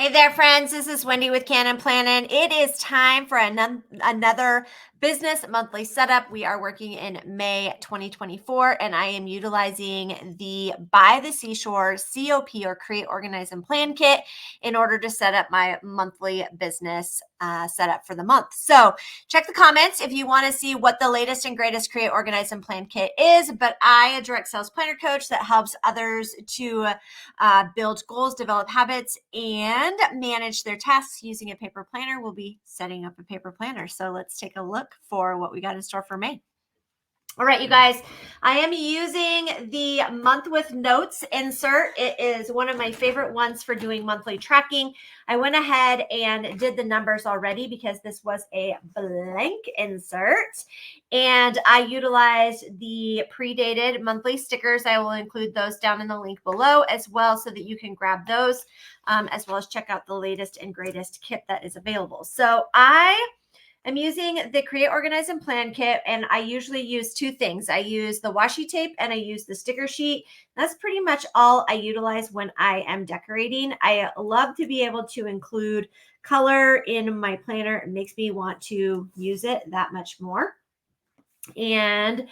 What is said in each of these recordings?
Hey there, friends. This is Wendy with Cannin Plannin. It is time for another business monthly setup. We are working in May 2024, and I am utilizing the By the Seashore COP or Create, Organize, and Plan kit in order to set up my monthly business setup for the month. So check the comments if you want to see what the latest and greatest Create, Organize, and Plan kit is. But I, a direct sales planner coach that helps others to build goals, develop habits, and manage their tasks using a paper planner, will be setting up a paper planner. So let's take a look for what we got in store for May. All right, you guys, I am using the month with notes insert. It is one of my favorite ones for doing monthly tracking. I went ahead and did the numbers already because this was a blank insert. And I utilized the predated monthly stickers. I will include those down in the link below as well so that you can grab those as well as check out the latest and greatest kit that is available. So I'm using the Create, Organize, and Plan kit, and I usually use two things. I use the washi tape and I use the sticker sheet. That's pretty much all I utilize when I am decorating. I love to be able to include color in my planner. It makes me want to use it that much more. And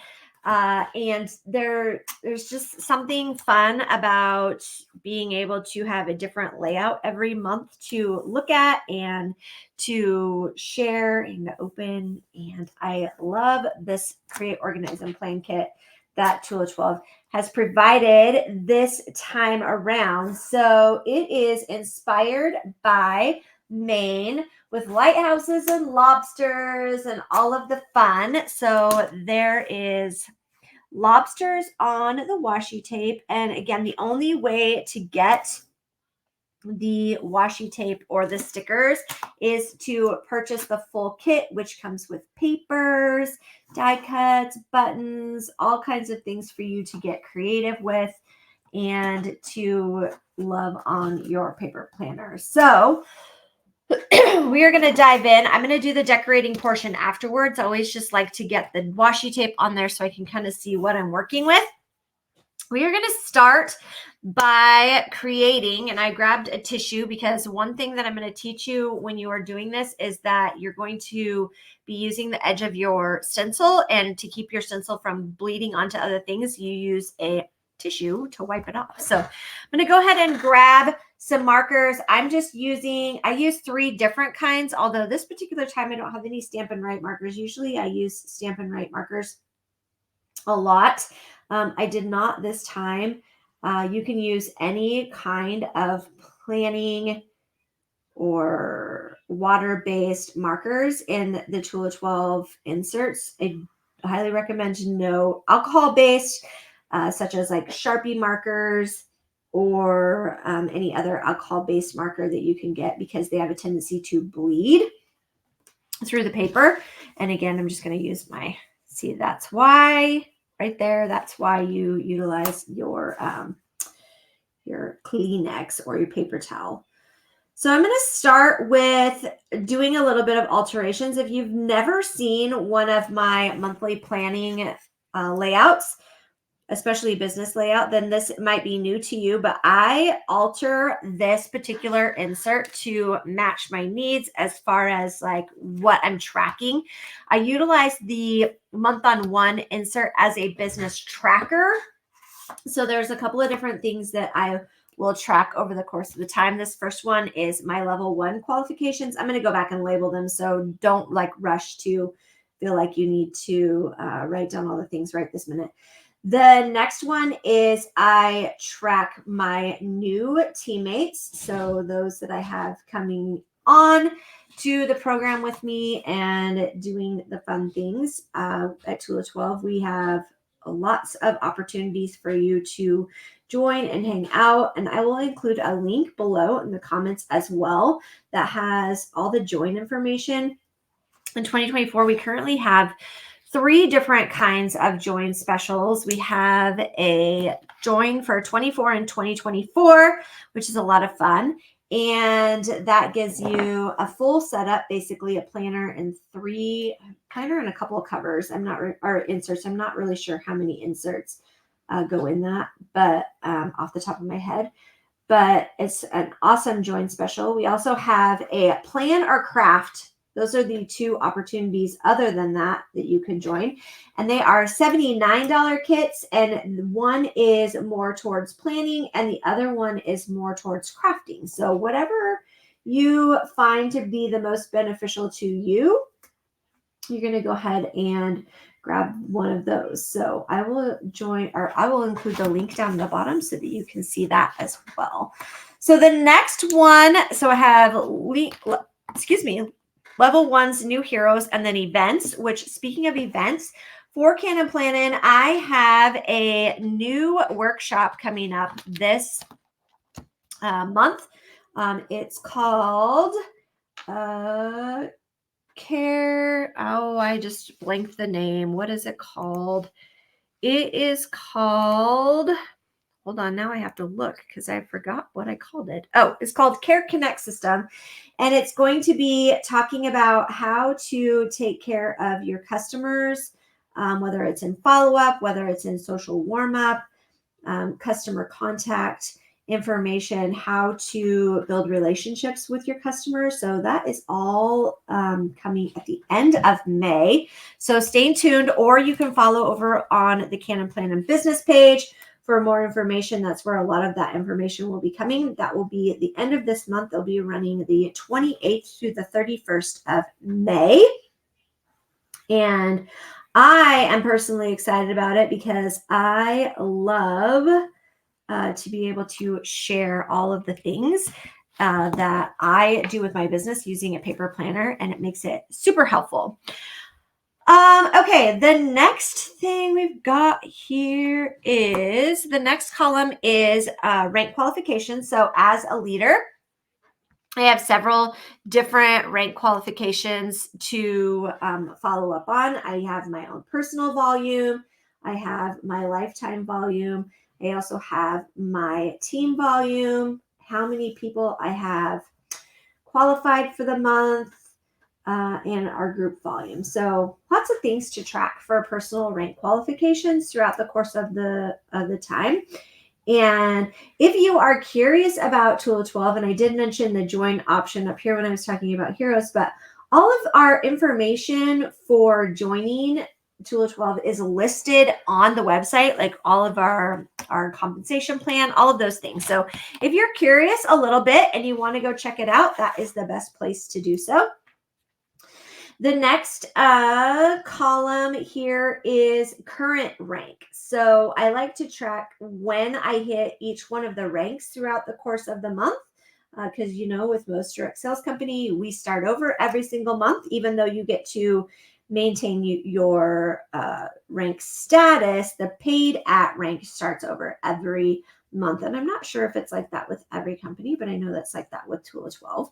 there's just something fun about being able to have a different layout every month to look at and to share and open. And I love this Create, Organize, and Plan kit that Tool 12 has provided this time around. So it is inspired by Maine with lighthouses and lobsters and all of the fun. So there is lobsters on the washi tape. And again, the only way to get the washi tape or the stickers is to purchase the full kit, which comes with papers, die cuts, buttons, all kinds of things for you to get creative with and to love on your paper planner. So we are going to dive in. I'm going to do the decorating portion afterwards. I always just like to get the washi tape on there so I can kind of see what I'm working with. We are going to start by creating, and I grabbed a tissue because one thing that I'm going to teach you when you are doing this is that you're going to be using the edge of your stencil, and to keep your stencil from bleeding onto other things, you use a tissue to wipe it off. So I'm going to go ahead and grab some markers. I use 3 different kinds, although this particular time I don't have any Stampin' Write markers. Usually I use Stampin' Write markers a lot. I did not this time. You can use any kind of planning or water-based markers in the Tool 12 inserts. I highly recommend no alcohol-based, such as like Sharpie markers or any other alcohol-based marker that you can get, because they have a tendency to bleed through the paper. And again, I'm just going to use see, that's why right there. That's why you utilize your Kleenex or your paper towel. So I'm going to start with doing a little bit of alterations. If you've never seen one of my monthly planning layouts, especially business layout, then this might be new to you, but I alter this particular insert to match my needs as far as like what I'm tracking. I utilize the month on one insert as a business tracker. So there's a couple of different things that I will track over the course of the time. This first one is my level 1 qualifications. I'm going to go back and label them, so don't like rush to feel like you need to write down all the things right this minute. The next one is I track my new teammates. So those that I have coming on to the program with me and doing the fun things. At Tool 12, we have lots of opportunities for you to join and hang out. And I will include a link below in the comments as well that has all the join information. In 2024, we currently have 3 different kinds of join specials. We have a join for 24 and 2024, which is a lot of fun. And that gives you a full setup, basically a planner and 3 planner and a couple of covers. Or inserts. I'm not really sure how many inserts go in that, but off the top of my head. but it's an awesome join special. We also have a plan or craft. Those are the two opportunities other than that you can join. And they are $79 kits. And one is more towards planning and the other one is more towards crafting. So whatever you find to be the most beneficial to you, you're going to go ahead and grab one of those. So I will include the link down the bottom so that you can see that as well. So the next one, so I have, level 1's new heroes and then events, which speaking of events, for Cannin Plannin, I have a new workshop coming up this month. It's called I just blanked the name. What is it called? It is called, hold on, now I have to look because I forgot what I called it. Oh, it's called Care Connect System. And it's going to be talking about how to take care of your customers, whether it's in follow-up, whether it's in social warm-up, customer contact information, how to build relationships with your customers. So that is all coming at the end of May. So stay tuned, or you can follow over on the Cannin Plannin business page for more information. That's where a lot of that information will be coming. That will be at the end of this month. They'll be running the 28th through the 31st of May. And I am personally excited about it because I love to be able to share all of the things that I do with my business using a paper planner, and it makes it super helpful. Okay, the next thing we've got here is, the next column is rank qualifications. So as a leader, I have several different rank qualifications to follow up on. I have my own personal volume. I have my lifetime volume. I also have my team volume, how many people I have qualified for the month, and our group volume. So lots of things to track for personal rank qualifications throughout the course of the time. And if you are curious about Tool 12, and I did mention the join option up here when I was talking about heroes, but all of our information for joining Tool 12 is listed on the website, like all of our compensation plan, all of those things. So if you're curious a little bit and you want to go check it out, that is the best place to do so. The next column here is current rank. So I like to track when I hit each one of the ranks throughout the course of the month. Because, with most direct sales company, we start over every single month, even though you get to maintain your rank status. The paid at rank starts over every month. And I'm not sure if it's like that with every company, but I know that's like that with Tool 12.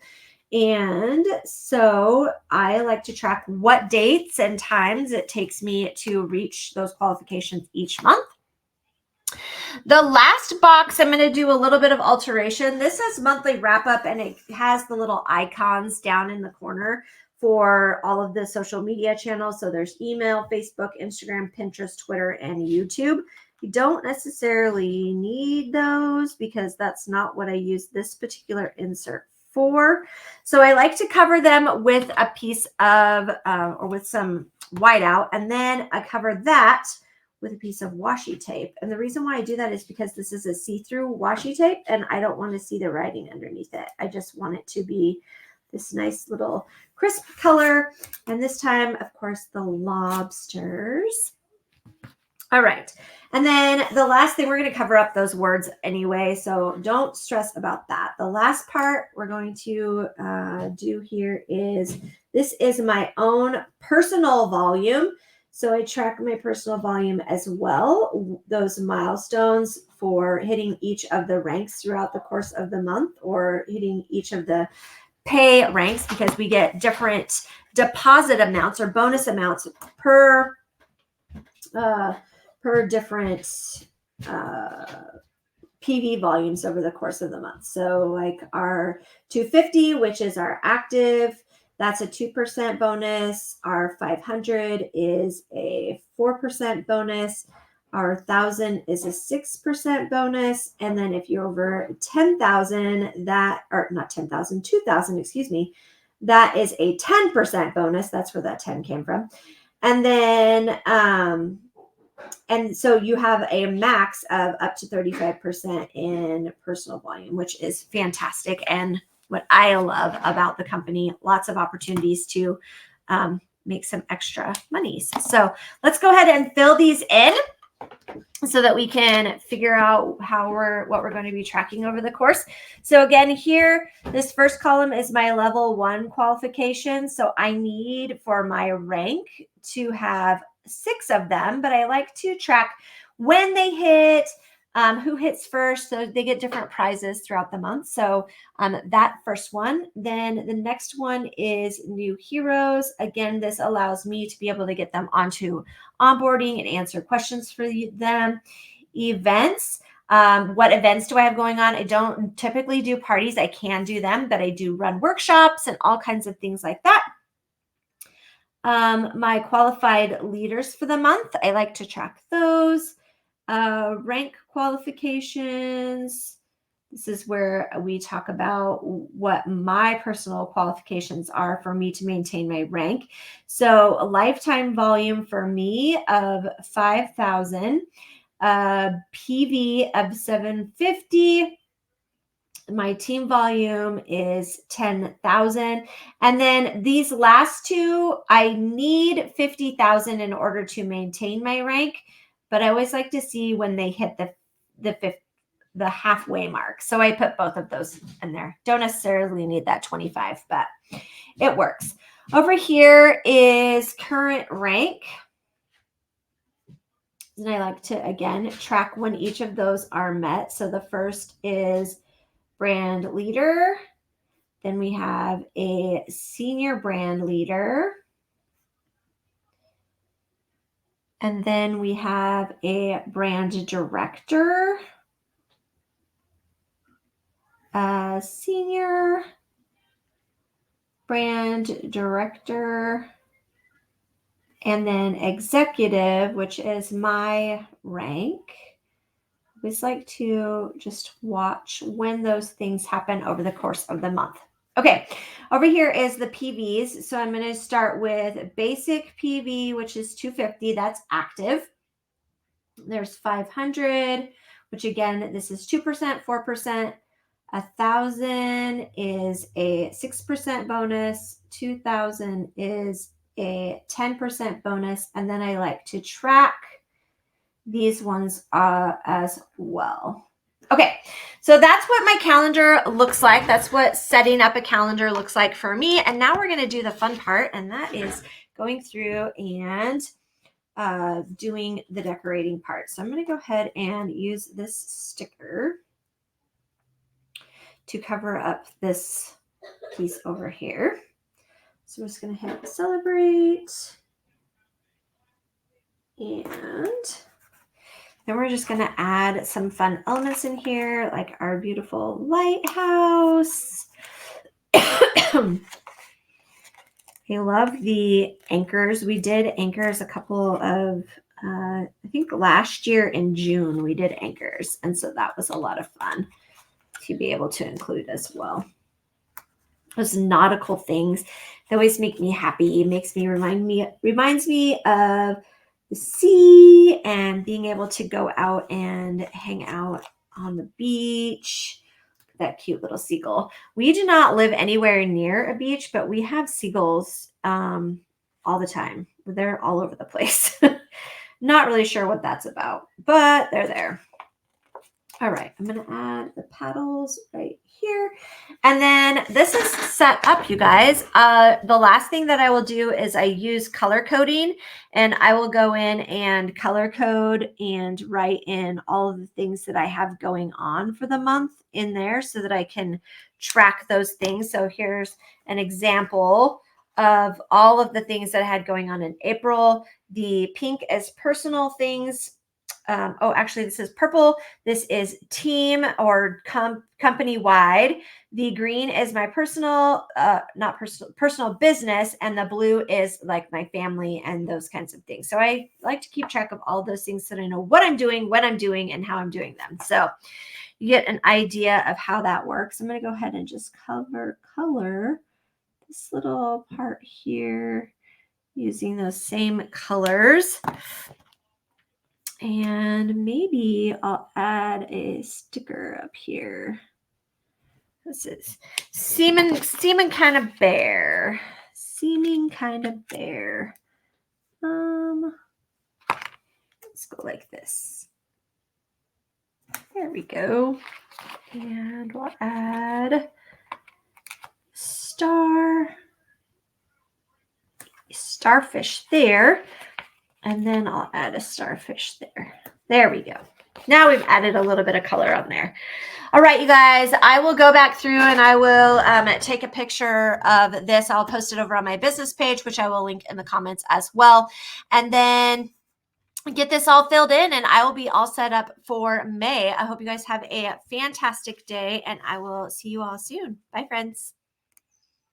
And so I like to track what dates and times it takes me to reach those qualifications each month. The last box, I'm going to do a little bit of alteration. This says monthly wrap up, and it has the little icons down in the corner for all of the social media channels. So there's email, Facebook, Instagram, Pinterest, Twitter, and YouTube. You don't necessarily need those because that's not what I use this particular insert for. So I like to cover them with a piece of, or with some whiteout, and then I cover that with a piece of washi tape. And the reason why I do that is because this is a see-through washi tape and I don't want to see the writing underneath it. I just want it to be this nice little crisp color. And this time, of course, the lobsters. All right. And then the last thing, we're going to cover up those words anyway, so don't stress about that. The last part we're going to do here is, this is my own personal volume. So I track my personal volume as well, those milestones for hitting each of the ranks throughout the course of the month, or hitting each of the pay ranks, because we get different deposit amounts or bonus amounts per different PV volumes over the course of the month. So like our 250, which is our active, that's a 2% bonus. Our 500 is a 4% bonus. Our 1,000 is a 6% bonus. And then if you're over 10,000, that, or not 10,000, 2,000, excuse me, that is a 10% bonus. That's where that 10 came from. And then, and so you have a max of up to 35% in personal volume, which is fantastic. And what I love about the company, lots of opportunities to make some extra monies. So let's go ahead and fill these in so that we can figure out what we're going to be tracking over the course. So again, here, this first column is my level 1 qualification. So I need for my rank to have 6 of them, but I like to track when they hit, who hits first. So they get different prizes throughout the month. So that first one. Then the next one is new heroes. Again, this allows me to be able to get them onto onboarding and answer questions for them. Events. What events do I have going on? I don't typically do parties. I can do them, but I do run workshops and all kinds of things like that. My qualified leaders for the month, I like to track those. Rank qualifications. This is where we talk about what my personal qualifications are for me to maintain my rank. So a lifetime volume for me of 5,000, PV of 750. My team volume is 10,000. And then these last two, I need 50,000 in order to maintain my rank. But I always like to see when they hit the halfway mark. So I put both of those in there. Don't necessarily need that 25, but it works. Over here is current rank. And I like to, again, track when each of those are met. So the first is brand leader. Then we have a senior brand leader. And then we have a brand director, a senior brand director, and then executive, which is my rank. I always like to just watch when those things happen over the course of the month. Okay, over here is the PVs. So I'm going to start with basic PV, which is 250. That's active. There's 500, which again, this is 2%, 4%. 1,000 is a 6% bonus. 2,000 is a 10% bonus. And then I like to track these ones as well. Okay, so that's what my calendar looks like. That's what setting up a calendar looks like for me. And now we're going to do the fun part, and that is going through and doing the decorating part. So I'm going to go ahead and use this sticker to cover up this piece over here. So I'm just going to hit celebrate. And then we're just going to add some fun elements in here, like our beautiful lighthouse. I love the anchors. We did anchors a couple of, I think last year in June, we did anchors. And so that was a lot of fun to be able to include as well. Those nautical things, they always make me happy. It reminds me of the sea and being able to go out and hang out on the beach. That cute little seagull. We do not live anywhere near a beach, but we have seagulls all the time. They're all over the place. Not really sure what that's about, but they're there. All right, I'm going to add the paddles right here. And then this is set up, you guys. The last thing that I will do is I use color coding, and I will go in and color code and write in all of the things that I have going on for the month in there so that I can track those things. So here's an example of all of the things that I had going on in April. The pink is personal things. oh, actually, this is purple. This is team or company wide. The green is my personal, not personal business, and the blue is like my family and those kinds of things. So I like to keep track of all those things so that I know what I'm doing, when I'm doing, and how I'm doing them. So you get an idea of how that works. I'm going to go ahead and just color this little part here using those same colors. And maybe I'll add a sticker up here. This is seeming kind of bare. Seeming kind of bare. Let's go like this. There we go. And we'll add starfish there. And then I'll add a starfish there. There we go. Now we've added a little bit of color on there. All right, you guys, I will go back through and I will take a picture of this. I'll post it over on my business page, which I will link in the comments as well. And then get this all filled in and I will be all set up for May. I hope you guys have a fantastic day and I will see you all soon. Bye, friends.